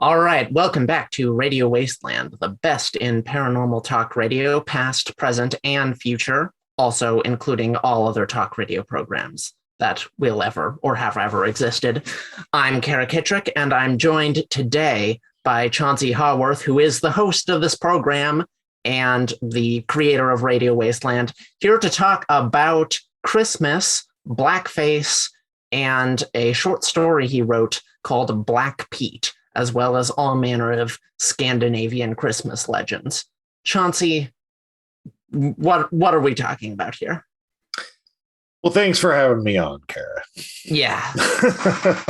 All right, welcome back to Radio Wasteland, the best in paranormal talk radio, past, present, and future, also including all other talk radio programs that will ever or have ever existed. I'm Kara Kittrick, and I'm joined today by Chauncey Haworth, who is the host of this program and the creator of Radio Wasteland, here to talk about Christmas, blackface, and a short story he wrote called Black Pete, as well as all manner of Scandinavian Christmas legends. Chauncey, what are we talking about here? Well, thanks for having me on, Kara. Yeah.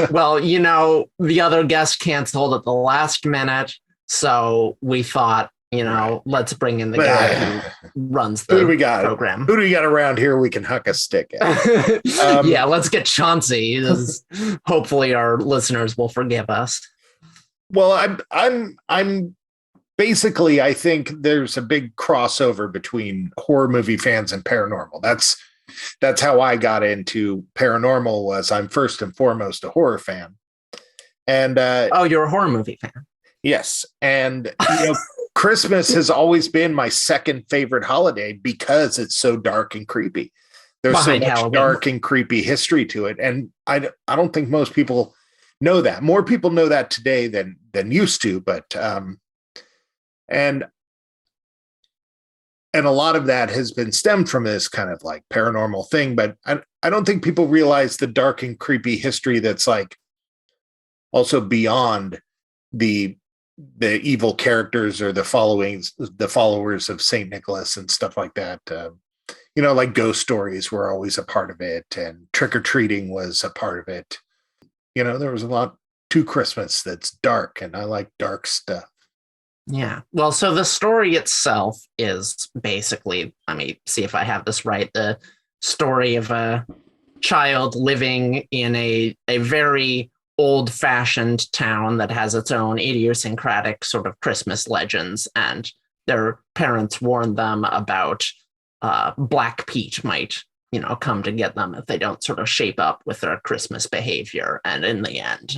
Well, the other guest canceled at the last minute, so we thought, let's bring in the guy who runs the program. Who do we got around here we can huck a stick at? Yeah, let's get Chauncey. Hopefully our listeners will forgive us. Well, I'm basically, I think there's a big crossover between horror movie fans and paranormal. That's how I got into paranormal. Was I'm first and foremost a horror fan. And you're a horror movie fan. Yes, and Christmas has always been my second favorite holiday because it's so dark and creepy. There's so much dark and creepy history to it, and I don't think most people know that. More people know that today than used to, but and a lot of that has been stemmed from this kind of like paranormal thing, but I don't think people realize the dark and creepy history that's like also beyond the evil characters or the followers of Saint Nicholas and stuff like that. Like ghost stories were always a part of it, and trick-or-treating was a part of it. There was a lot to Christmas that's dark, and I like dark stuff. Yeah. Well, so the story itself is basically, let me see if I have this right, the story of a child living in a very old-fashioned town that has its own idiosyncratic sort of Christmas legends, and their parents warned them about Black Pete might come to get them if they don't sort of shape up with their Christmas behavior. And in the end,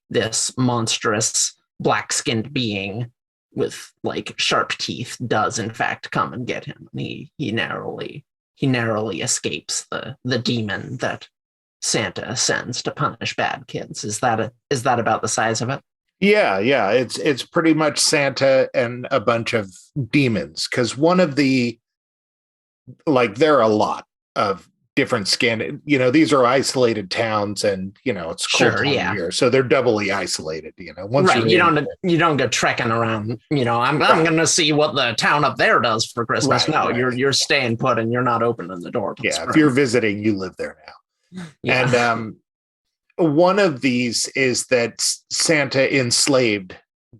this monstrous black-skinned being with like sharp teeth does in fact come and get him. And he narrowly escapes the demon that Santa sends to punish bad kids. Is that about the size of it? Yeah. It's pretty much Santa and a bunch of demons, because one of the there are a lot of different these are isolated towns, and it's cold time of year, so they're doubly isolated. Once right, you don't go trekking around. I'm going to see what the town up there does for Christmas. You're staying put, and you're not opening the door. If you're visiting, you live there now. Yeah. And one of these is that Santa enslaved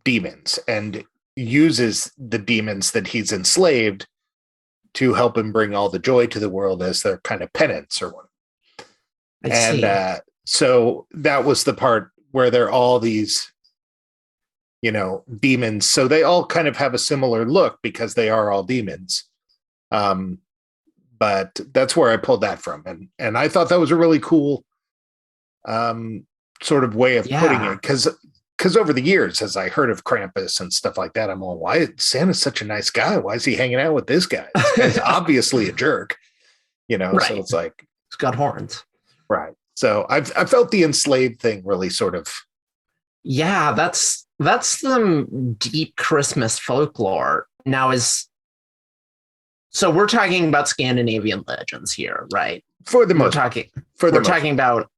demons and uses the demons that he's enslaved to help him bring all the joy to the world as their kind of penance or one. So that was the part where they're all these, demons. So they all kind of have a similar look because they are all demons. But that's where I pulled that from. And I thought that was a really cool sort of way of putting it. Because over the years, as I heard of Krampus and stuff like that, I'm all, why is Santa's such a nice guy? Why is he hanging out with this guy? This guy's obviously a jerk, right. So it's like, he's got horns. Right. So I felt the enslaved thing really sort of. Yeah, that's some deep Christmas folklore. Now so we're talking about Scandinavian legends here, right? For the most we're talking about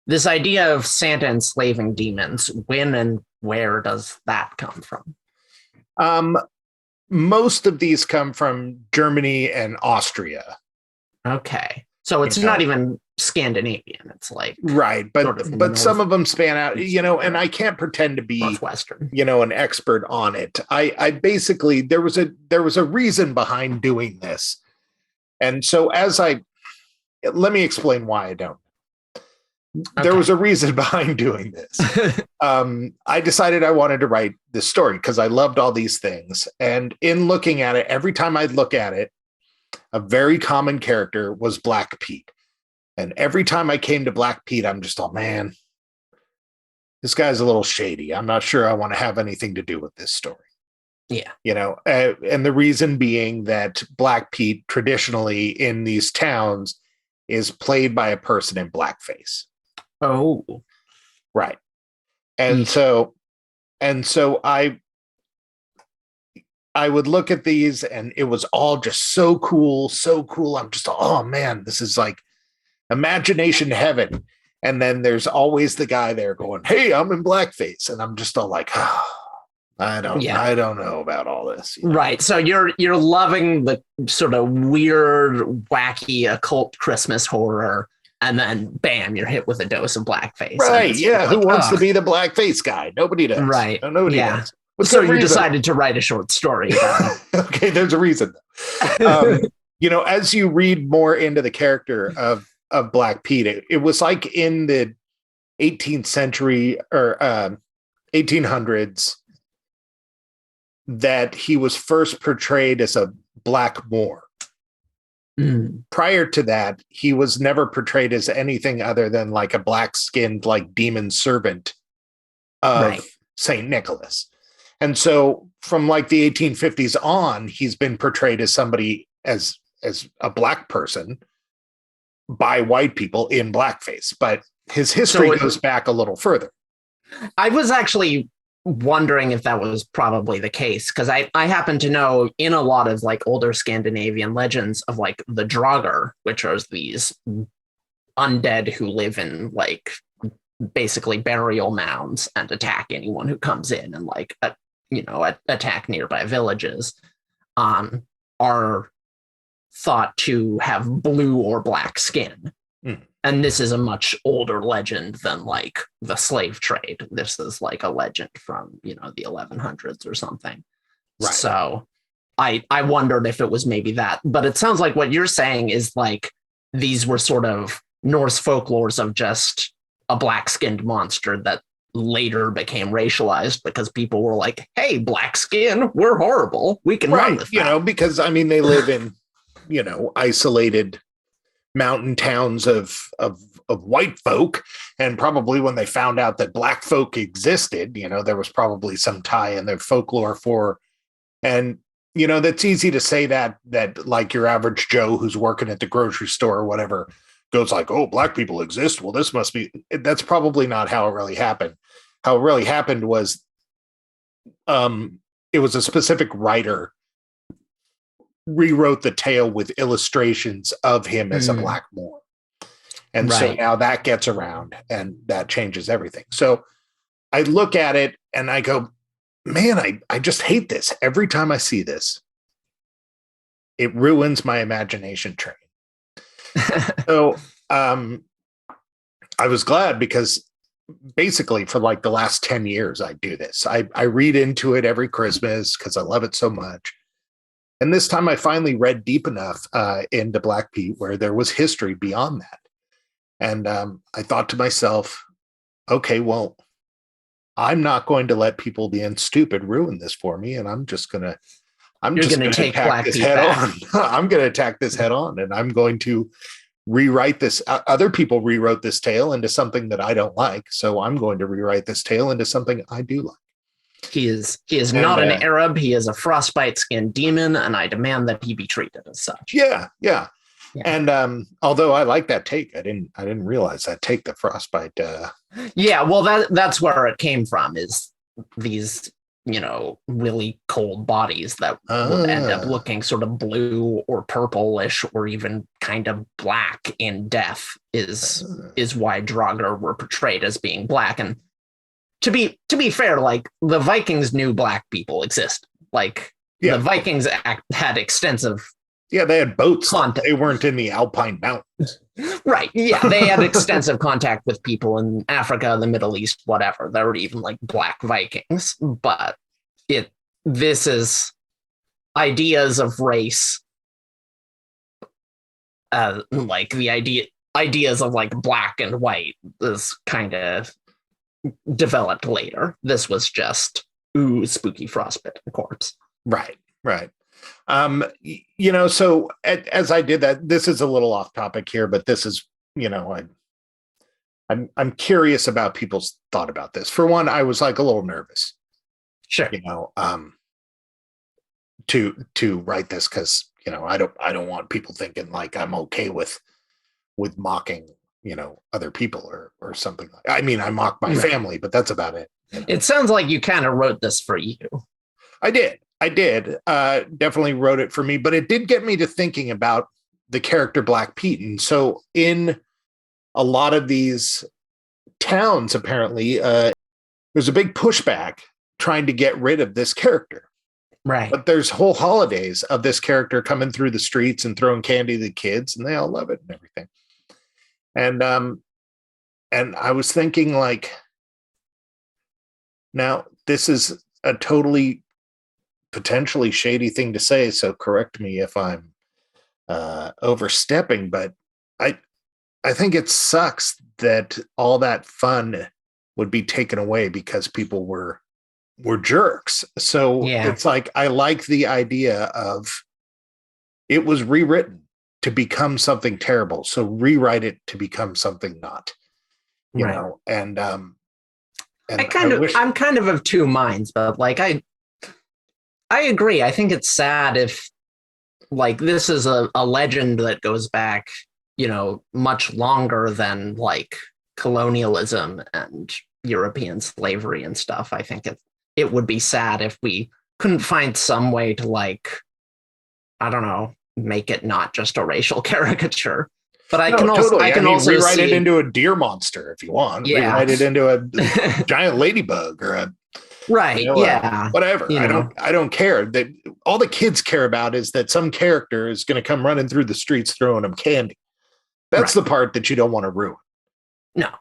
this idea of Santa enslaving demons. When and where does that come from? Most of these come from Germany and Austria. Okay. So it's not even Scandinavian. It's like right, but some of them span out, and I can't pretend to be Northwestern, an expert on it. I basically there was a reason behind doing this. And so let me explain why I don't. Okay. There was a reason behind doing this. I decided I wanted to write this story because I loved all these things. And in looking at it, every time I'd look at it, a very common character was Black Pete. And every time I came to Black Pete, I'm just, oh man, this guy's a little shady. I'm not sure I want to have anything to do with this story. Yeah. And the reason being that Black Pete traditionally in these towns is played by a person in blackface. Oh, right. And so I would look at these and it was all just so cool. I'm just, oh man, this is like imagination heaven. And then there's always the guy there going, hey, I'm in blackface. And I'm just all like, oh, I don't know about all this. Right. So you're loving the sort of weird, wacky, occult Christmas horror, and then bam, you're hit with a dose of blackface. Right. Yeah. Who wants to be the blackface guy? Nobody does. Right. Nobody does. So you decided to write a short story about it. Okay, there's a reason. As you read more into the character of Black Pete, it was like in the 18th century or 1800s that he was first portrayed as a black Moor. Prior to that, he was never portrayed as anything other than like a black-skinned, like demon servant of Saint Nicholas. And so from like the 1850s on, he's been portrayed as somebody as a black person by white people in blackface. But his history goes back a little further. I was actually wondering if that was probably the case, because I happen to know in a lot of like older Scandinavian legends of like the Draugr, which are these undead who live in like basically burial mounds and attack anyone who comes in and like attack nearby villages, are thought to have blue or black skin. And this is a much older legend than like the slave trade. This is like a legend from, the 1100s or something. Right. So I wondered if it was maybe that, but it sounds like what you're saying is like these were sort of Norse folklores of just a black skinned monster that later became racialized because people were like, hey, black skin, we're horrible. We can run with that. Because I mean, they live in, isolated mountain towns of white folk, and probably when they found out that black folk existed, there was probably some tie in their folklore for, and that's easy to say that like your average Joe who's working at the grocery store or whatever goes like, oh, black people exist, well, this must be. That's probably not how it really happened. How it really happened was it was a specific writer rewrote the tale with illustrations of him as a black Moor. And so now that gets around and that changes everything. So I look at it and I go, man, I just hate this. Every time I see this, it ruins my imagination train. So I was glad because basically for like the last 10 years, I do this. I read into it every Christmas because I love it so much. And this time I finally read deep enough into Black Pete where there was history beyond that. And I thought to myself, okay, well, I'm not going to let people being stupid ruin this for me. And I'm just going to attack this head on. I'm going to attack this head on, and I'm going to rewrite this. Other people rewrote this tale into something that I don't like. So I'm going to rewrite this tale into something I do like. He is not an Arab. He is a frostbite skinned demon, and I demand that he be treated as such. Yeah. And although I like that take, I didn't realize that take, the frostbite. Yeah, well, that's where it came from. Is these really cold bodies that would end up looking sort of blue or purplish or even kind of black in death is why Draugr were portrayed as being black. And to be fair, like the Vikings knew black people exist. Like the Vikings had extensive. Yeah, they had boats. They weren't in the Alpine Mountains. Right. Yeah, they had extensive contact with people in Africa, the Middle East, whatever. There were even like black Vikings. But this is ideas of race, like the ideas of like black and white is kind of developed later. This was just spooky frostbite corpse. Right. So as I did that, this is a little off topic here, but this is, I'm curious about people's thought about this. For one, I was like a little nervous, Sure. To write this because I don't want people thinking like I'm okay with mocking other people or something. I mean, I mock my family, but that's about it. It sounds like you kind of wrote this for you. I did. Definitely wrote it for me, but it did get me to thinking about the character Black Pete. And so in a lot of these towns, apparently, there's a big pushback trying to get rid of this character. Right. But there's whole holidays of this character coming through the streets and throwing candy to the kids, and they all love it and everything. And I was thinking, like, now this is a totally potentially shady thing to say, so correct me if I'm overstepping, but I think it sucks that all that fun would be taken away because people were jerks. So It's like, I like the idea of it was rewritten to become something terrible. So rewrite it to become something not, you know, and I'm kind of two minds, but like, I agree. I think it's sad if like this is a legend that goes back, much longer than like colonialism and European slavery and stuff. I think it would be sad if we couldn't find some way to, like, I don't know, make it not just a racial caricature. But I can also rewrite it into a deer monster if you want. Yeah. Rewrite it into a giant ladybug or a whatever. I don't care. That all the kids care about is that some character is going to come running through the streets throwing them candy. That's the part that you don't want to ruin. No.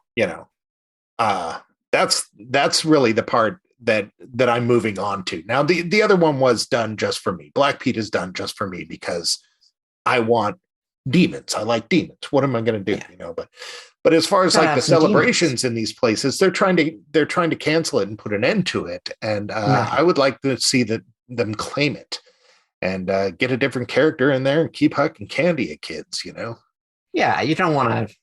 That's really the part that I'm moving on to. Now, the other one was done just for me. Black Pete is done just for me because I want demons. I like demons. What am I going to do? But as far as like the celebrations in these places, they're trying to cancel it and put an end to it. And I would like to see them claim it and get a different character in there and keep hucking candy at kids. Yeah, you don't want to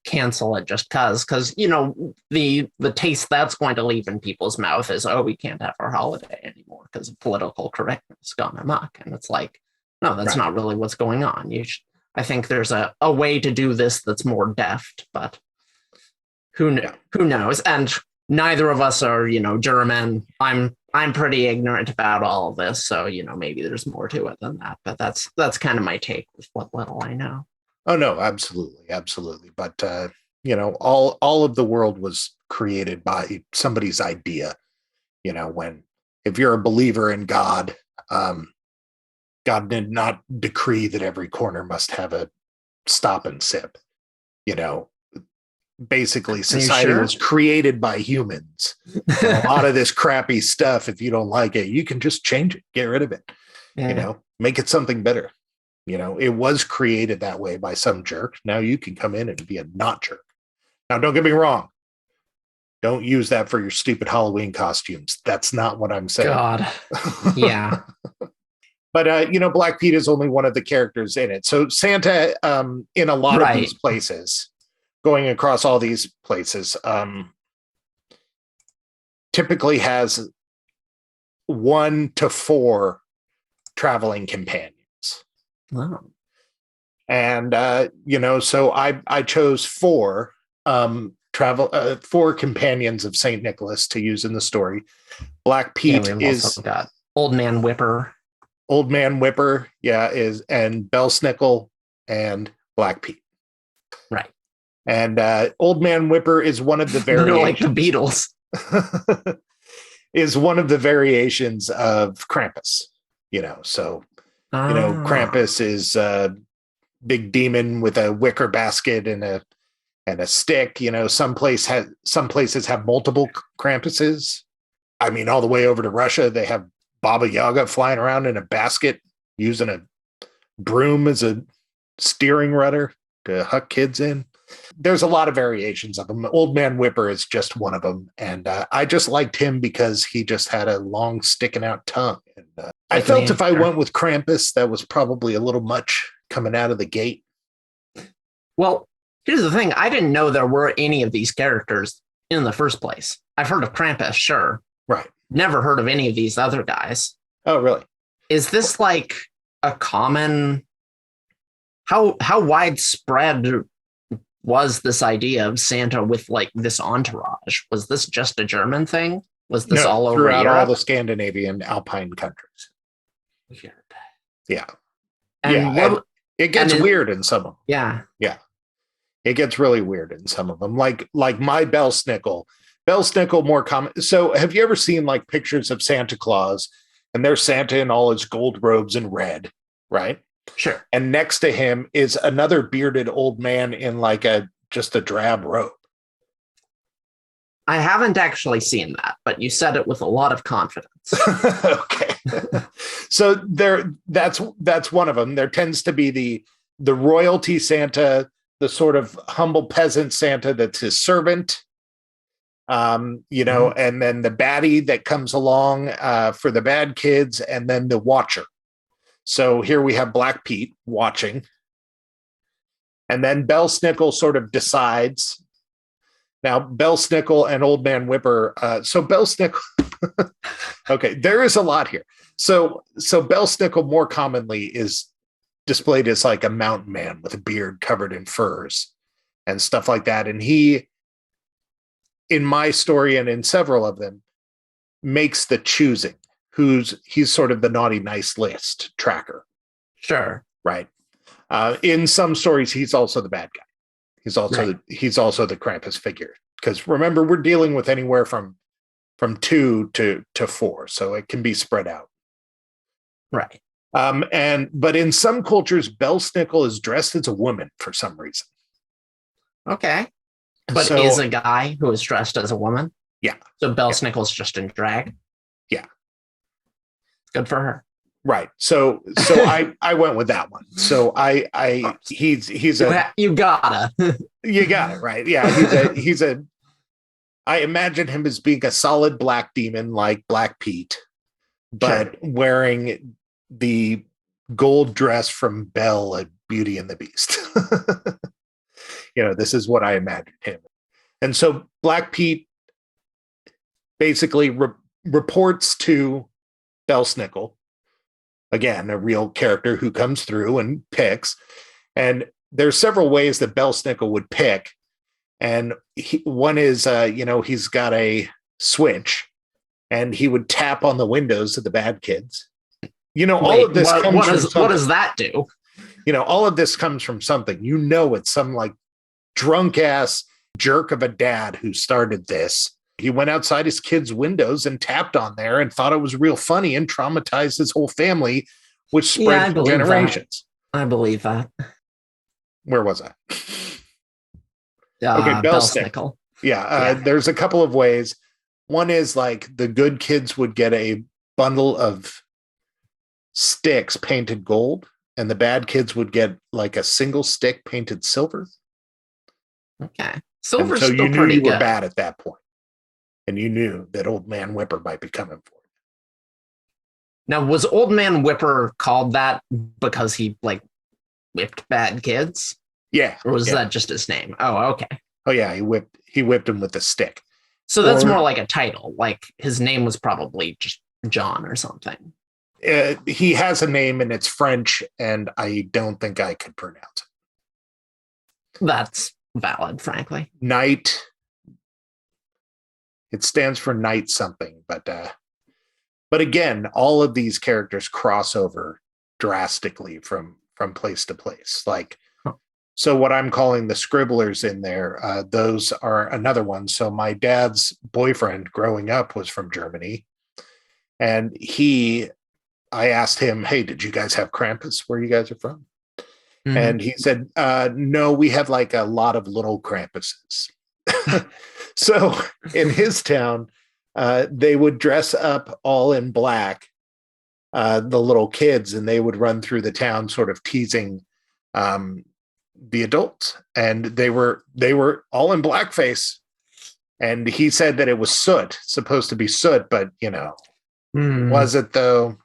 cancel it just because the taste that's going to leave in people's mouth is, oh, we can't have our holiday anymore because of political correctness gone amok. And it's like, no, that's not really what's going on. I think there's a way to do this that's more deft, but who knows? And neither of us are, German. I'm pretty ignorant about all of this, so maybe there's more to it than that. But that's kind of my take with what little I know. Oh no, absolutely. But all of the world was created by somebody's idea. If you're a believer in God, God did not decree that every corner must have a stop and sip. Basically, society was created by humans. And a lot of this crappy stuff, if you don't like it, you can just change it, get rid of it. Make it something better. It was created that way by some jerk. Now you can come in and be a not jerk. Now, don't get me wrong. Don't use that for your stupid Halloween costumes. That's not what I'm saying. God. Yeah. But, Black Pete is only one of the characters in it. So Santa, in a lot of these places, going across all these places, typically has 1 to 4 traveling companions. Wow. And, so I chose 4 4 companions of St. Nicholas to use in the story. Black Pete is got Old Man Whipper. Old Man Whipper, and Belsnickel and Black Pete. Right. And Old Man Whipper is one of the variations. Like the Beatles. Is one of the variations of Krampus. Krampus is a big demon with a wicker basket and a stick. Some places have multiple Krampuses. I mean, all the way over to Russia, they have Baba Yaga flying around in a basket using a broom as a steering rudder to huck kids in. There's a lot of variations of them. Old Man Whipper is just one of them. And I just liked him because he just had a long sticking out tongue. And I felt if I went with Krampus, that was probably a little much coming out of the gate. Well, Here's the thing. I didn't know there were any of these characters in the first place. I've heard of Krampus, sure. Right. Never heard of any of these other guys. Oh, really? Is this like a common... How widespread was this idea of Santa with like this entourage? Was this just a German thing? Was this all over throughout Europe? all the Scandinavian alpine countries? Weird. Yeah. And and it gets weird in some of them. Yeah. Yeah. It gets really weird in some of them. Like my Belsnickel. Belsnickel more common. So have you ever seen like pictures of Santa Claus and there's Santa in all his gold robes and red, right? Sure. And next to him is another bearded old man in like just a drab robe. I haven't actually seen that, but you said it with a lot of confidence. Okay. So that's one of them. There tends to be the royalty Santa, the sort of humble peasant Santa that's his servant. And then the baddie that comes along for the bad kids, and then the watcher. So here we have Black Pete watching. And then Belsnickel sort of decides. Now, Belsnickel and Old Man Whipper. So Belsnickel. Okay, there is a lot here. So Belsnickel more commonly is displayed as like a mountain man with a beard covered in furs and stuff like that. And he, in my story and in several of them, makes the choosing. He's sort of the naughty nice list tracker. Sure. Right. In some stories, he's also the bad guy. He's also the Krampus figure. Because remember, we're dealing with anywhere from 2 to 4, so it can be spread out. Right. But in some cultures, Belsnickel is dressed as a woman for some reason. Okay. But is a guy who is dressed as a woman? Yeah. So Belsnickel's just in drag? Yeah. Good for her. Right. So I went with that one. So you gotta. You got it, right. Yeah, I imagine him as being a solid black demon like Black Pete, but wearing the gold dress from Belle at Beauty and the Beast. This is what I imagine him. And so Black Pete basically reports to Belsnickel, again, a real character who comes through and picks. And there's several ways that Belsnickel would pick. And one is, he's got a switch and he would tap on the windows of the bad kids. All of this comes from something. What does that do? All of this comes from something. It's some like drunk ass jerk of a dad who started this. He went outside his kids' windows and tapped on there and thought it was real funny and traumatized his whole family, which spread for generations. I believe that. Where was I? Okay, Belsnickel. Yeah, there's a couple of ways. One is like the good kids would get a bundle of sticks painted gold, and the bad kids would get like a single stick painted silver. Okay. Silver's so still you knew pretty you were good. bad at that point. And you knew that Old Man Whipper might be coming for you. Now, was Old Man Whipper called that because he like whipped bad kids? Yeah. Or was that just his name? Oh, okay. Oh yeah, he whipped him with a stick. So that's more like a title. Like his name was probably just John or something. He has a name and it's French, and I don't think I could pronounce it. That's valid, frankly. Knight. It stands for Knight something, but again, all of these characters cross over drastically from place to place. Like, so what I'm calling the scribblers in there, those are another one. So my dad's boyfriend growing up was from Germany, and I asked him, "Hey, did you guys have Krampus where you guys are from?" Mm-hmm. And he said, "No, we had like a lot of little Krampuses." So in his town, they would dress up all in black, the little kids, and they would run through the town sort of teasing the adults. And they were all in blackface. And he said that it was soot, supposed to be soot, but was it though?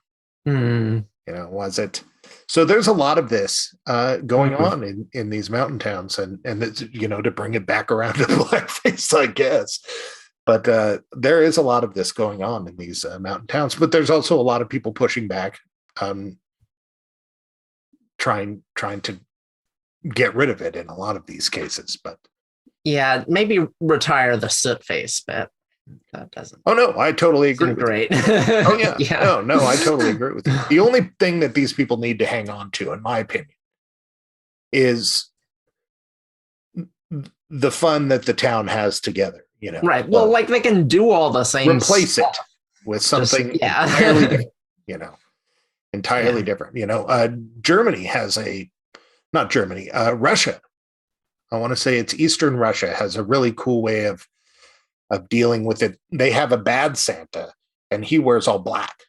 Was it? So there's a lot of this going Mhm. on in these mountain towns, and it's, to bring it back around to blackface, I guess. But there is a lot of this going on in these mountain towns. But there's also a lot of people pushing back, trying to get rid of it in a lot of these cases. But Yeah, maybe retire the soot face bit. That doesn't oh no, I totally agree seem with great. you. Oh yeah, Yeah. no, I totally agree with you. The only thing that these people need to hang on to, in my opinion, is the fun that the town has together. Right. Well, like they can do all the same replace stuff. it with something Yeah. entirely different. Entirely Yeah. different. Germany has not Germany, Russia. I want to say it's Eastern Russia has a really cool way of dealing with it. They have a bad Santa, and he wears all black,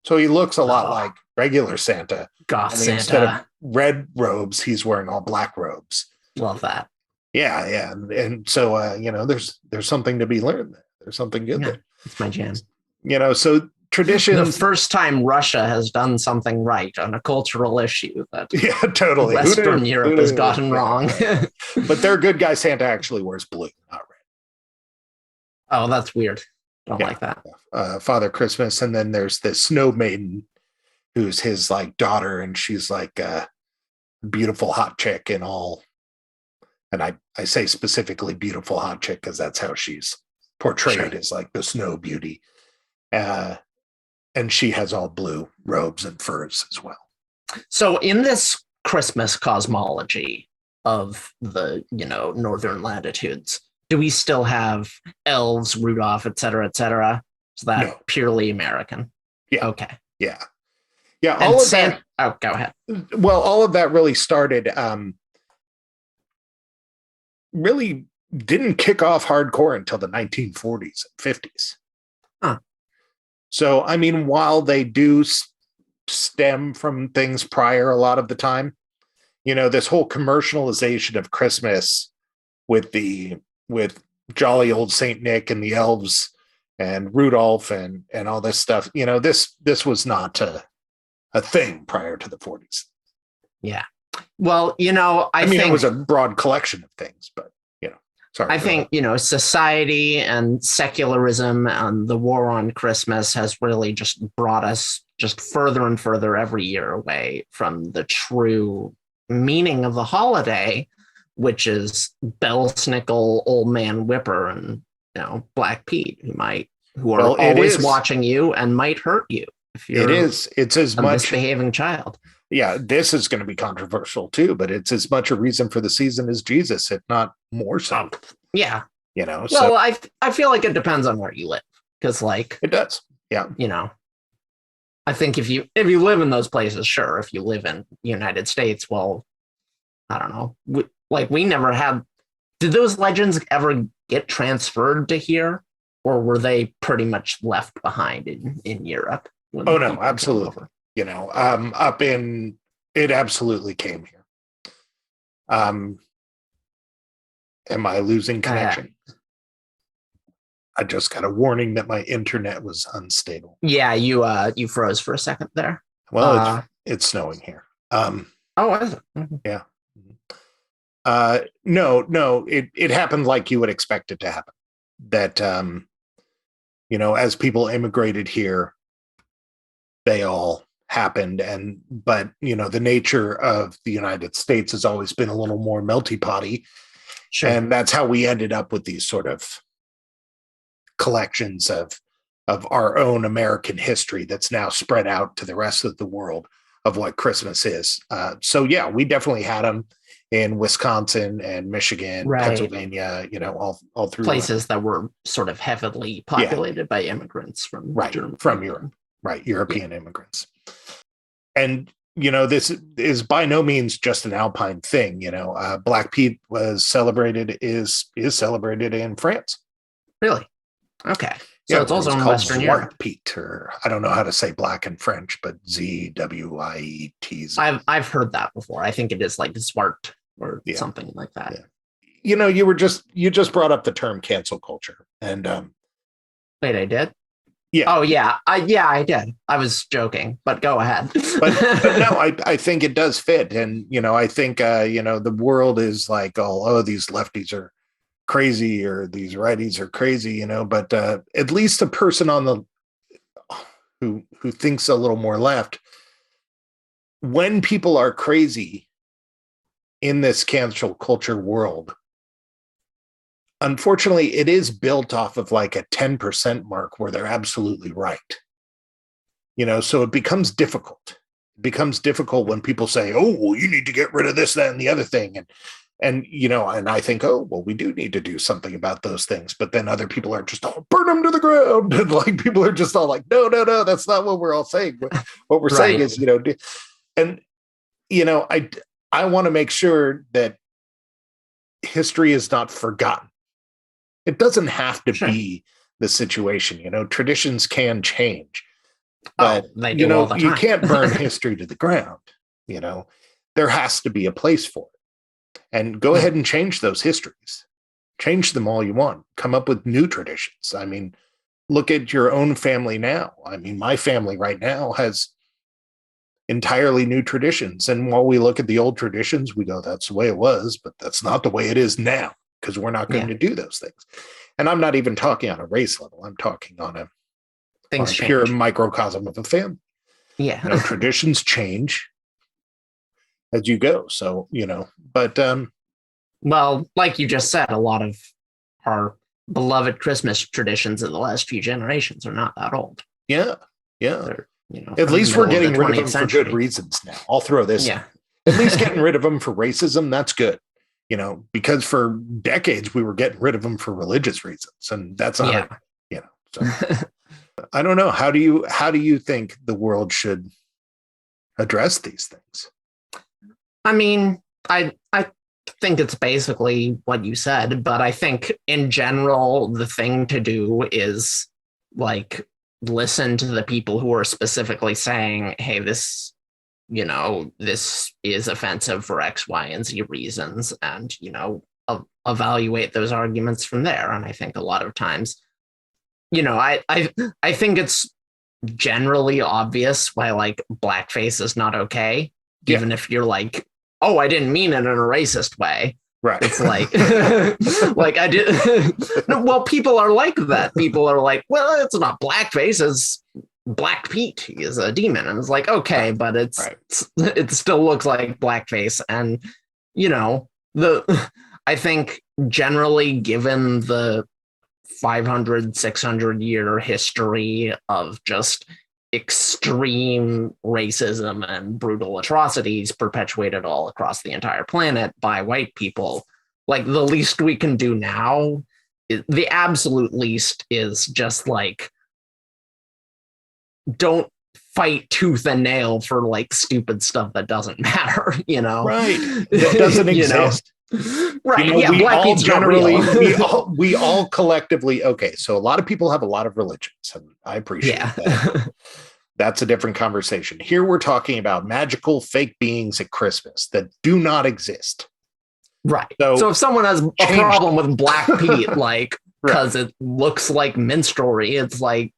so he looks a lot like regular Santa. Goth Only Santa. instead of red robes, he's wearing all black robes. Love that. Yeah, and so there's something to be learned there. There's something good there. It's my jam. So traditions. The first time Russia has done something right on a cultural issue that totally Western Europe has gotten wrong. But their good guy Santa actually wears blue, not red. Oh, that's weird. Don't like that. Father Christmas, and then there's this snow maiden who's his like daughter, and she's like a beautiful hot chick and all. And I say specifically beautiful hot chick because that's how she's portrayed as like the snow beauty. And she has all blue robes and furs as well. So in this Christmas cosmology of the, northern latitudes, do we still have elves, Rudolph, et cetera, et cetera? Is that purely American? Yeah. Okay. Yeah. All of that. Oh, go ahead. Well, all of that really started, really didn't kick off hardcore until the 1940s and 50s. Huh. So, I mean, while they do stem from things prior a lot of the time, this whole commercialization of Christmas with jolly old Saint Nick and the elves and Rudolph and all this stuff, this was not a thing prior to the 40s. Yeah. Well, I think it was a broad collection of things, but sorry. I think, society and secularism and the war on Christmas has really just brought us just further and further every year away from the true meaning of the holiday, which is Bell Snickle, Old Man Whipper, and Black Pete, who are always watching you and might hurt you if you're it's as much misbehaving child. Yeah, this is going to be controversial too, but it's as much a reason for the season as Jesus, if not more so. Yeah. Well, so I feel like it depends on where you live, because it does. Yeah. I think if you live in those places, sure. If you live in the United States, well, I don't know. We never had. Did those legends ever get transferred to here, or were they pretty much left behind in Europe? Oh no, absolutely. Up in it absolutely came here. Am I losing connection? I just got a warning that my internet was unstable. Yeah, you froze for a second there. Well, it's snowing here. Oh, is it? Mm-hmm. Yeah. No, it happened like you would expect it to happen. That as people immigrated here, they all happened, but the nature of the United States has always been a little more melty potty. Sure. And that's how we ended up with these sort of collections of our own American history that's now spread out to the rest of the world of what Christmas is. So yeah, we definitely had them in Wisconsin and Michigan, Pennsylvania, all through places that were sort of heavily populated by immigrants from Germany. From Europe. Right, European immigrants. And, this is by no means just an Alpine thing. Black Pete is celebrated in France. Really? Okay. So it's also in Western Europe. Pete, or I don't know how to say black in French, but ZWIET. I've heard that before. I think it is like Zwart or something like that. Yeah. You just brought up the term cancel culture. And wait, I did? Yeah. Oh yeah, I did. I was joking, but go ahead. But no, I think it does fit. And, I think, the world is like, oh, these lefties are crazy or these righties are crazy, but at least a person on the who thinks a little more left, when people are crazy in this cancel culture world, unfortunately, it is built off of like a 10% mark where they're absolutely right. So it becomes difficult. It becomes difficult when people say, oh, well, you need to get rid of this, that, and the other thing. And I think, oh, well, we do need to do something about those things. But then other people are just, oh, burn them to the ground. And like people are just all like, no, that's not what we're all saying. What we're saying is, and, I want to make sure that history is not forgotten. It doesn't have to be the situation. Traditions can change. But, they do all the time. You can't burn history to the ground. There has to be a place for it. And go ahead and change those histories. Change them all you want. Come up with new traditions. I mean, look at your own family now. I mean, my family right now has entirely new traditions. And while we look at the old traditions, we go, that's the way it was, but that's not the way it is now, because we're not going to do those things. And I'm not even talking on a race level. I'm talking on a pure microcosm of a family. Yeah. Traditions change as you go. So, but well, like you just said, a lot of our beloved Christmas traditions of the last few generations are not that old. Yeah. At least we're getting rid of them for good reasons now. I'll throw this. Yeah. At least getting rid of them for racism, that's good. Because for decades we were getting rid of them for religious reasons, and that's not so I don't know. How do you think the world should address these things? I mean, I think it's basically what you said, but I think in general, the thing to do is like listen to the people who are specifically saying, hey, this is offensive for X, Y, and Z reasons, and, evaluate those arguments from there. And I think a lot of times, I think it's generally obvious why like blackface is not okay, even if you're like, oh, I didn't mean it in a racist way. Right. It's like, like I did. No, well, people are like that. People are like, well, it's not blackface, it's Black Pete. He is a demon. And it's like, okay, but it still looks like blackface. And, I think generally given the 500, 600 year history of just extreme racism and brutal atrocities perpetuated all across the entire planet by white people, like the least we can do now, the absolute least, is just like, don't fight tooth and nail for like stupid stuff that doesn't matter, right, that doesn't exist. Right. We all generally we all collectively, okay, so a lot of people have a lot of religions, and I appreciate that. That's a different conversation. Here we're talking about magical fake beings at Christmas that do not exist. Right. So if someone has a problem with Black Pete, like because it looks like minstrelry, it's like,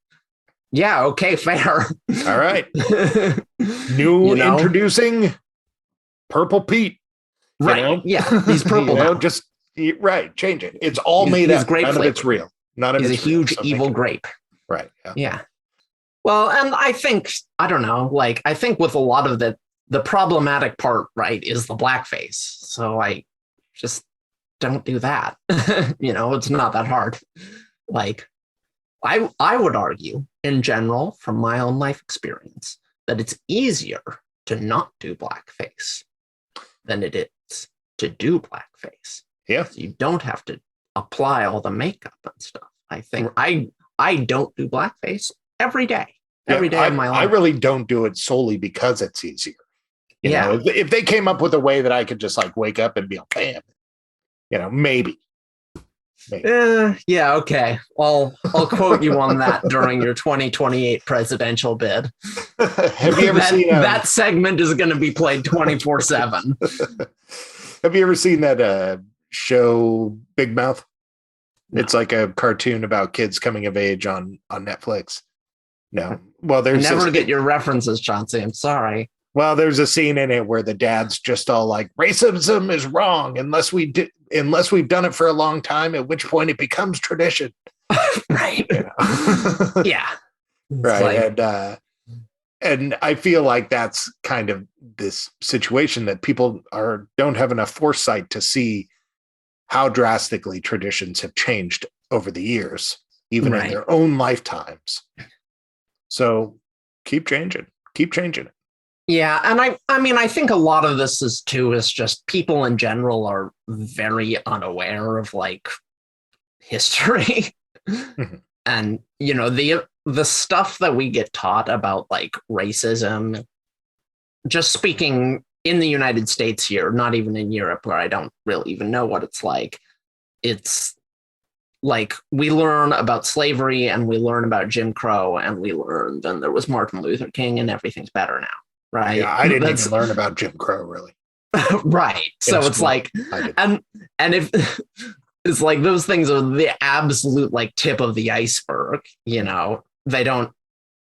yeah, okay, fair. All right. Introducing Purple Pete. Right. Yeah. He's purple. Just change it. It's all made up. None of it's real. None of it's a huge evil grape. Right. Yeah. Well, and I think, I don't know, like I think with a lot of the problematic part, right, is the blackface. So I just don't do that. It's not that hard. Like I would argue in general from my own life experience that it's easier to not do blackface than it is to do blackface. Yeah. So you don't have to apply all the makeup and stuff. I think I don't do blackface every day of my life. I really don't do it solely because it's easier. You know, if they came up with a way that I could just like wake up and be like, bam, maybe. Yeah, okay. I'll quote you on that during your 2028 presidential bid. Have you ever seen that segment is going to be played 24/7. Have you ever seen that show Big Mouth? No. It's like a cartoon about kids coming of age on Netflix. No. Well, I never get your references, Chauncey. I'm sorry. Well, there's a scene in it where the dad's just all like, racism is wrong unless we've done it for a long time, at which point it becomes tradition. Right. You know? Yeah. Right. Like, and I feel like that's kind of this situation that people don't have enough foresight to see how drastically traditions have changed over the years, even in their own lifetimes. So keep changing it. Yeah, and I mean, I think a lot of this is just people in general are very unaware of like history. Mm-hmm. And you know, the stuff that we get taught about like racism, just speaking in the United States here, not even in Europe where I don't really even know what it's like. It's like we learn about slavery and we learn about Jim Crow and we learned and there was Martin Luther King and everything's better now. Right. Yeah, I didn't even learn about Jim Crow, really. Right. So it's like, and if it's like those things are the absolute like tip of the iceberg, you know, they don't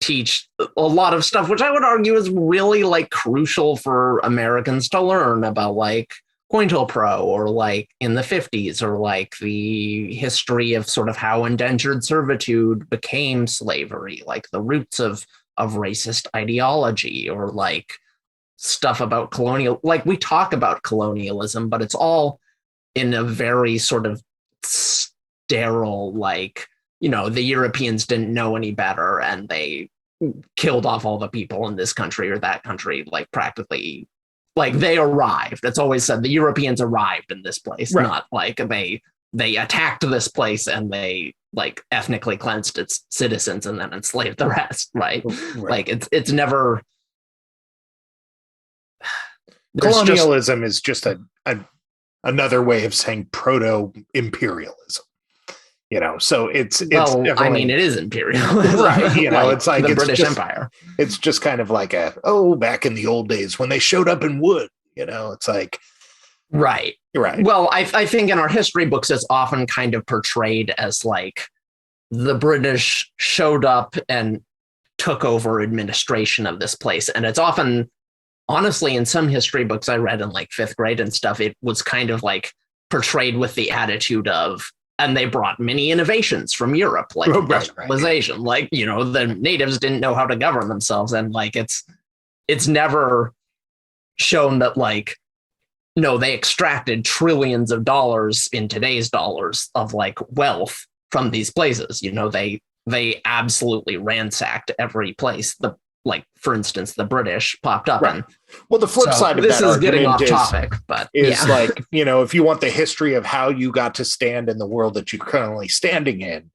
teach a lot of stuff, which I would argue is really like crucial for Americans to learn about like COINTELPRO or like in the 50s or like the history of sort of how indentured servitude became slavery, like the roots of racist ideology or like stuff about like we talk about colonialism, but it's all in a very sort of sterile, like, you know, the Europeans didn't know any better and they killed off all the people in this country or that country, like practically like they arrived. It's always said the Europeans arrived in this place, not like they attacked this place and they like ethnically cleansed its citizens and then enslaved the rest, right? Like it's never. Colonialism is just another way of saying proto-imperialism, you know. So it's I mean, it is imperialism, right? You know, like, it's like the British Empire. It's just kind of like back in the old days when they showed up in wood, you know. It's like. Right. Well, I think in our history books, it's often kind of portrayed as like the British showed up and took over administration of this place. And it's often, honestly, in some history books I read in like 5th grade and stuff, it was kind of like portrayed with the attitude of, and they brought many innovations from Europe, like industrialization, like, you know, the natives didn't know how to govern themselves. And like, it's never shown that like, no, they extracted trillions of dollars in today's dollars of like wealth from these places. You know, they absolutely ransacked every place. Like, for instance, the British popped up. Right. Well, the flip side of this that is getting off topic, but is like, you know, if you want the history of how you got to stand in the world that you're currently standing in,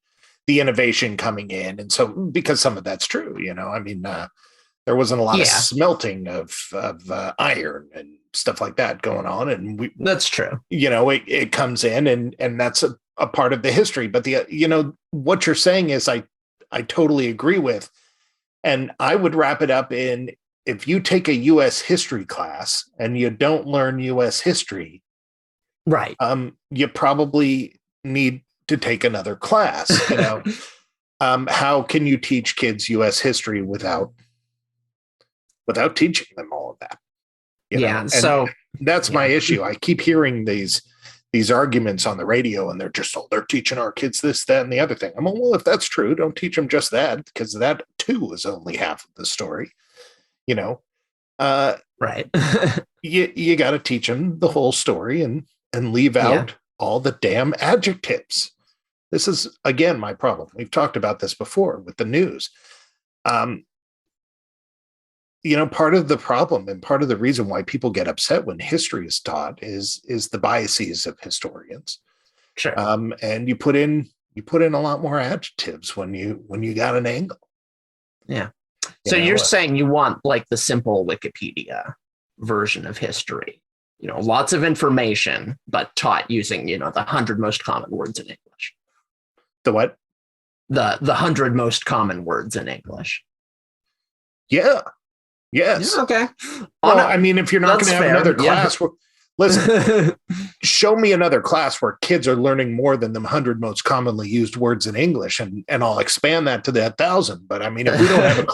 the innovation coming in. And so, because some of that's true, you know, I mean, there wasn't a lot of smelting of iron and stuff like that going on. And that's true. You know, it comes in and that's a part of the history. But you know, what you're saying is I totally agree with. And I would wrap it up in, if you take a U.S. history class and you don't learn U.S. history, right? You probably need to take another class. You know, how can you teach kids U.S. history without teaching them all of that? You know? And so that's my issue. I keep hearing these arguments on the radio, and they're just, they're teaching our kids this, that, and the other thing. I'm like, well, if that's true, don't teach them just that, because that too is only half of the story. You know, right? you got to teach them the whole story and leave out all the damn adjectives. This is again my problem. We've talked about this before with the news. You know, part of the problem and part of the reason why people get upset when history is taught is the biases of historians. Sure. And you put in a lot more adjectives when you got an angle. Yeah. So you're saying you want like the simple Wikipedia version of history, you know, lots of information, but taught using, you know, the 100 most common words in English. The what? The 100 most common words in English. Yeah. Yes. Yeah, okay. Well, I mean, if you're not going to have another class, Listen, show me another class where kids are learning more than the 100 most commonly used words in English, and I'll expand that to the 1,000. But I mean, if we don't have a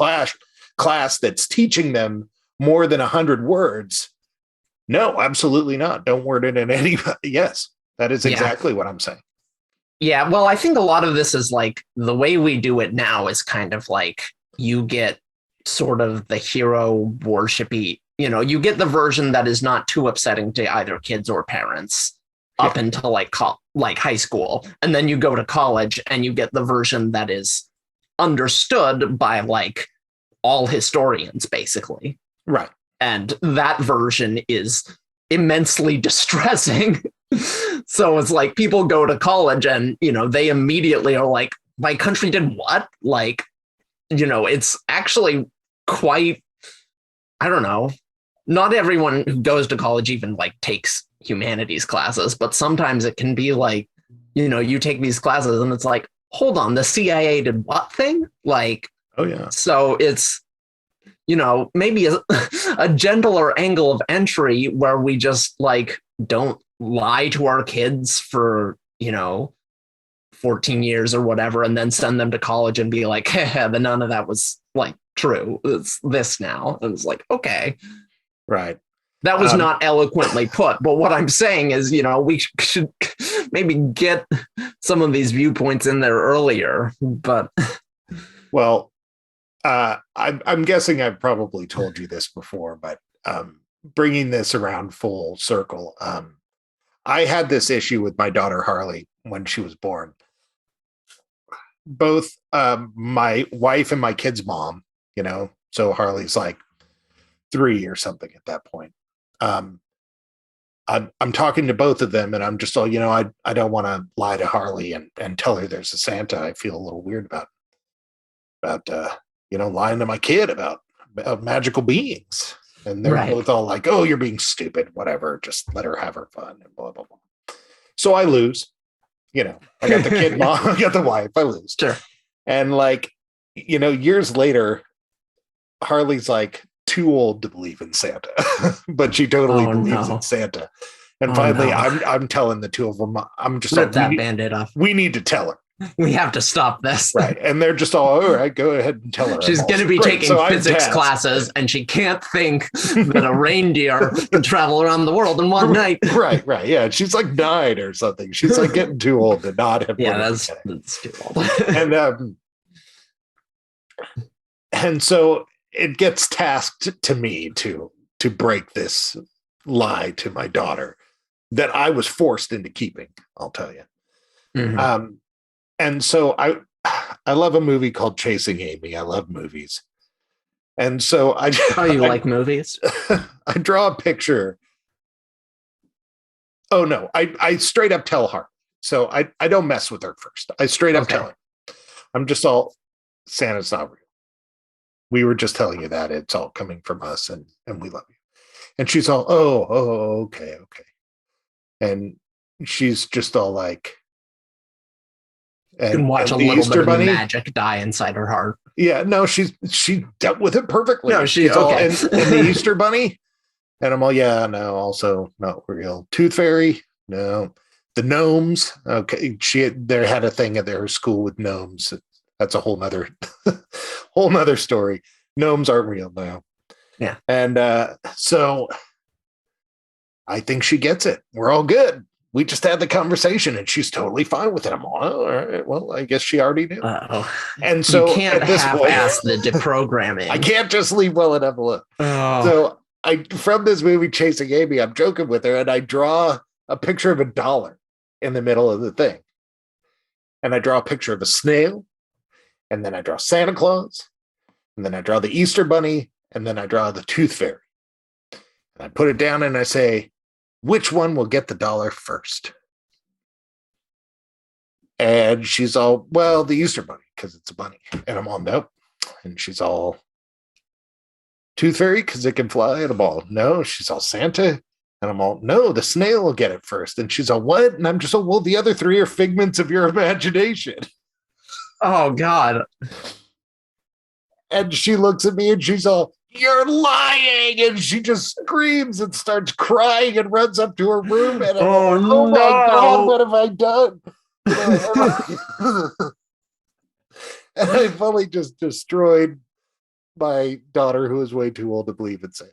class that's teaching them more than 100 words, no, absolutely not. Don't word it in any. Yes, that is exactly what I'm saying. Yeah, well, I think a lot of this is like the way we do it now is kind of like you get sort of the hero worshipy, you get the version that is not too upsetting to either kids or parents up until like high school. And then you go to college and you get the version that is understood by like all historians, basically. Right. And that version is immensely distressing. So it's like people go to college and, they immediately are like, my country did what? Like, it's actually quite, I don't know. Not everyone who goes to college even like takes humanities classes, but sometimes it can be like, you take these classes and it's like, hold on, the CIA did what thing? Like, oh yeah. So it's, maybe a gentler angle of entry where we just like don't lie to our kids for 14 years or whatever, and then send them to college and be like, but none of that was like true. It's this now. And it's like, okay, right. That was not eloquently put, but what I'm saying is, we should maybe get some of these viewpoints in there earlier. But well, I'm guessing I've probably told you this before, but bringing this around full circle, I had this issue with my daughter Harley when she was born. Both my wife and my kid's mom, so Harley's like 3 or something at that point. I'm talking to both of them, and I'm just all, I don't want to lie to Harley and tell her there's a Santa. I feel a little weird about lying to my kid about magical beings. And they're both all like, oh, you're being stupid, whatever. Just let her have her fun and blah, blah, blah. So I lose, I got the kid mom, I got the wife, I lose. Sure. And like, years later, Harley's like too old to believe in Santa, but she totally believes in Santa. And finally, I'm telling the two of them, I'm just rip that Band-Aid off. We need to tell her. We have to stop this. Right. And they're just all right, go ahead and tell her. She's going to be taking physics classes, and she can't think that a reindeer can travel around the world in one night. Right. Yeah. She's like 9 or something. She's like getting too old to not have. Yeah, that's too old. And so it gets tasked to me to break this lie to my daughter that I was forced into keeping, I'll tell you. Mm-hmm. And so I love a movie called Chasing Amy. I love movies. And so like movies? I draw a picture. Oh no, I straight up tell her. So I don't mess with her first. I straight up tell her. I'm just all, Santa's not real. We were just telling you that it's all coming from us, and we love you. And she's all, oh, okay. And she's just all like, and watch a little Easter bit of magic die inside her heart. Yeah, no, she dealt with it perfectly. No, she's okay. And the Easter bunny, and I'm all, yeah, no, also not real. Tooth fairy, no. The gnomes, okay. They had a thing at their school with gnomes. That's a whole nother story. Gnomes aren't real now. Yeah, and so I think she gets it. We're all good. We just had the conversation, and she's totally fine with it. I'm all right. Well, I guess she already knew. And so you can't half-ass the deprogramming. I can't just leave well enough alone. So from this movie, Chasing Amy, I'm joking with her, and I draw a picture of $1 in the middle of the thing. And I draw a picture of a snail, and then I draw Santa Claus, and then I draw the Easter bunny, and then I draw the tooth fairy. And I put it down, and I say, which one will get the $1 first? And she's all, well, the Easter bunny, because it's a bunny. And I'm all, nope. And she's all, tooth fairy, because it can fly. And I'm all, no. She's all, Santa. And I'm all, no, the snail will get it first. And she's all, what? And I'm just all, well, the other 3 are figments of your imagination. Oh, God. And she looks at me and she's all, "You're lying!" And she just screams and starts crying and runs up to her room. And I'm like, oh my God, what have I done? And I fully just destroyed my daughter, who is way too old to believe in Santa.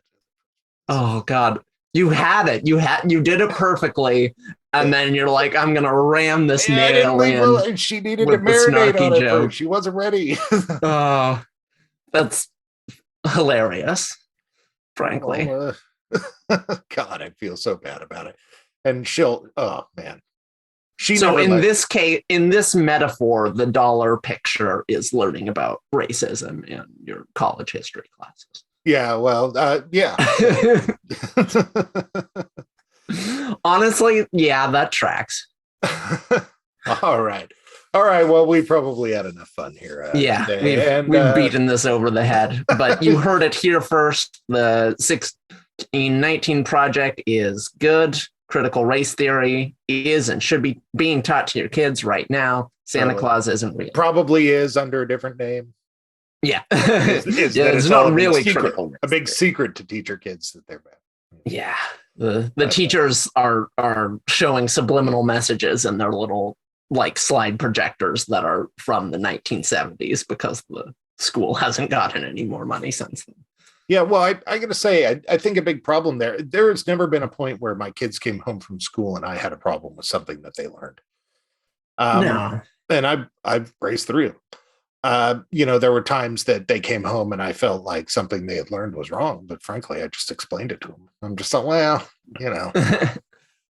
Oh God. You had it. You did it perfectly. And then you're like, I'm gonna ram this nail in. And she needed to marinate on it first. She wasn't ready. Oh, that's hilarious, frankly. God, I feel so bad about it. And oh man. So in this case, in this metaphor, the dollar picture is learning about racism in your college history classes. Yeah, well, yeah. Honestly, yeah, that tracks. All right. Well, we probably had enough fun here. We've beaten this over the head, but you heard it here first. The 1619 project is good. Critical race theory is and should be being taught to your kids right now. Santa Claus isn't real. Probably is under a different name. Yeah. It's not really critical. A big secret to teach your kids that they're bad. Yeah. The teachers are showing subliminal messages in their little like slide projectors that are from the 1970s because the school hasn't gotten any more money since then. Yeah, well, I got to say, I think a big problem there has never been a point where my kids came home from school and I had a problem with something that they learned. No. And I've raced through. There were times that they came home and I felt like something they had learned was wrong, but frankly, I just explained it to them. I'm just like, well,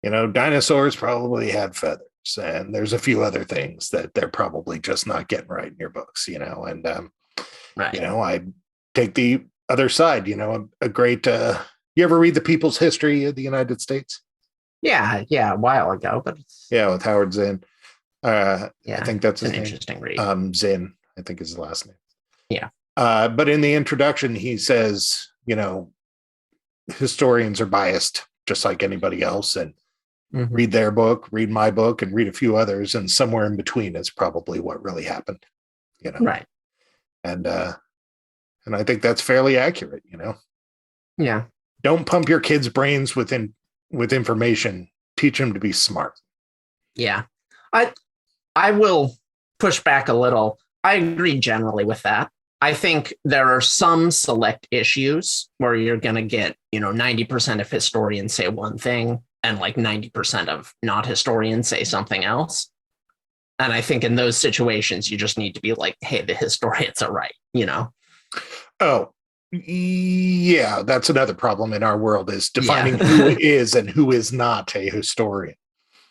dinosaurs probably had feathers, and there's a few other things that they're probably just not getting right in your books, and right. I take the other side, a great you ever read The People's History of the United States? Yeah, a while ago, but with Howard Zinn. I think that's an interesting read. Zinn, I think is his last name. Yeah. But in the introduction, he says, historians are biased just like anybody else, and read their book, read my book, and read a few others, and somewhere in between is probably what really happened. Right. And I think that's fairly accurate, Yeah. Don't pump your kids' brains with information. Teach them to be smart. Yeah. I will push back a little. I agree generally with that. I think there are some select issues where you're going to get, 90% of historians say one thing and like 90% of not historians say something else. And I think in those situations, you just need to be like, hey, the historians are right, Oh, yeah, that's another problem in our world is defining who is and who is not a historian.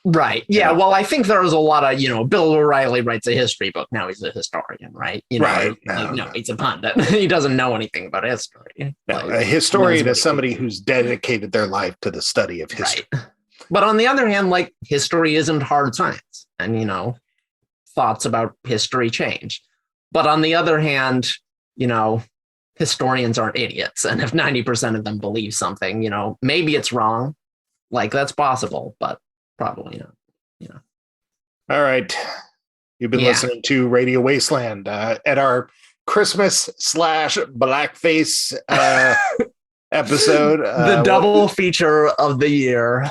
Right. Yeah. Well, I think there's a lot of, Bill O'Reilly writes a history book. Now he's a historian, right? Right. No, he's a pundit. He doesn't know anything about history. No, a historian is somebody who's dedicated their life to the study of history. Right. But on the other hand, like history isn't hard science and, thoughts about history change. But on the other hand, historians aren't idiots. And if 90% of them believe something, maybe it's wrong. Like that's possible, but probably not. All right. You've been listening to Radio Wasteland at our Christmas / blackface episode. The double feature of the year.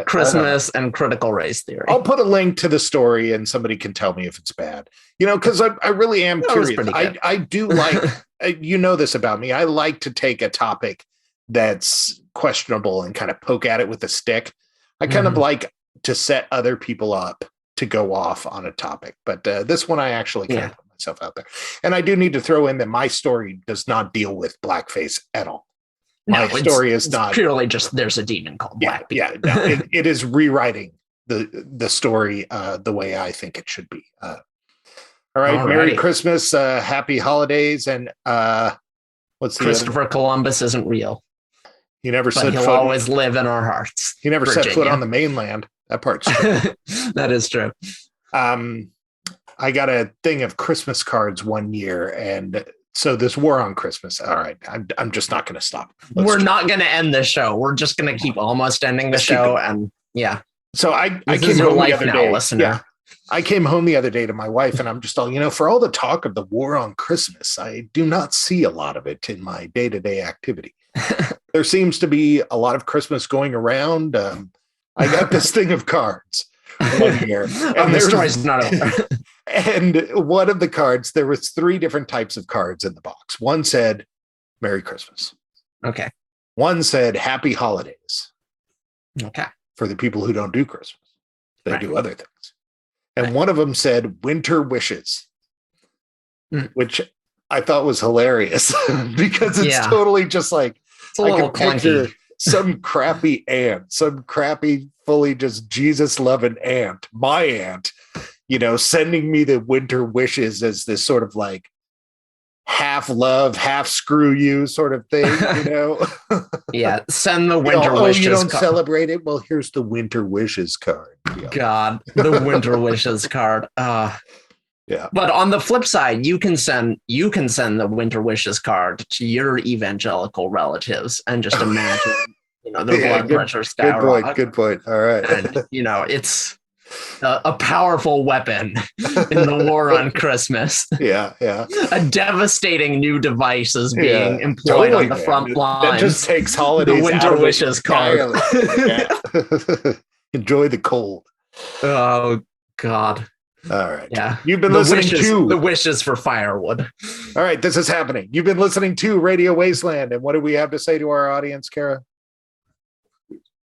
Christmas and critical race theory. I'll put a link to the story and somebody can tell me if it's bad. Because I really am curious. I do like, this about me. I like to take a topic that's questionable and kind of poke at it with a stick. I kind of like to set other people up to go off on a topic. But this one, I actually can't put myself out there. And I do need to throw in that my story does not deal with blackface at all. My story is not purely just there's a demon called black people. It is rewriting the story the way I think it should be. All right. Merry Christmas, happy holidays, and what's the Christopher Columbus isn't real. He never but he'll always live in our hearts. He never set foot on the mainland. That part's true. That is true. I got a thing of Christmas cards one year, and so this war on Christmas. All right, I'm just not going to stop. We're not going to end the show. We're just going to keep almost ending the show, and So I came home the other day. Listener. I came home the other day to my wife and I'm just all, for all the talk of the war on Christmas, I do not see a lot of it in my day-to-day activity. There seems to be a lot of Christmas going around. I got this thing of cards one year. And the story's not over. And one of the cards, there was 3 different types of cards in the box. One said, Merry Christmas. Okay. One said, Happy Holidays. Okay. For the people who don't do Christmas. They do other things. And right. One of them said, Winter Wishes, which I thought was hilarious because it's totally just like, I can picture some crappy aunt, some crappy, fully just Jesus-loving aunt, my aunt, sending me the winter wishes as this sort of like half love, half screw you sort of thing, Yeah, send the winter wishes. You don't celebrate it? Well, here's the winter wishes card. God, the winter wishes card. Yeah. But on the flip side, you can send the winter wishes card to your evangelical relatives and just imagine, their blood pressure skyrocket. Good point. All right. And, it's a powerful weapon in the war on Christmas. Yeah. A devastating new device is being employed on the front lines. That just takes holidays. The winter wishes card. Enjoy the cold. Oh, God. All right. Yeah. You've been listening to the wishes for firewood. All right. This is happening. You've been listening to Radio Wasteland. And what do we have to say to our audience, Kara?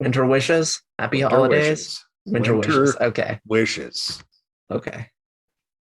Winter wishes. Happy holidays. Winter wishes. Okay. Wishes. Okay.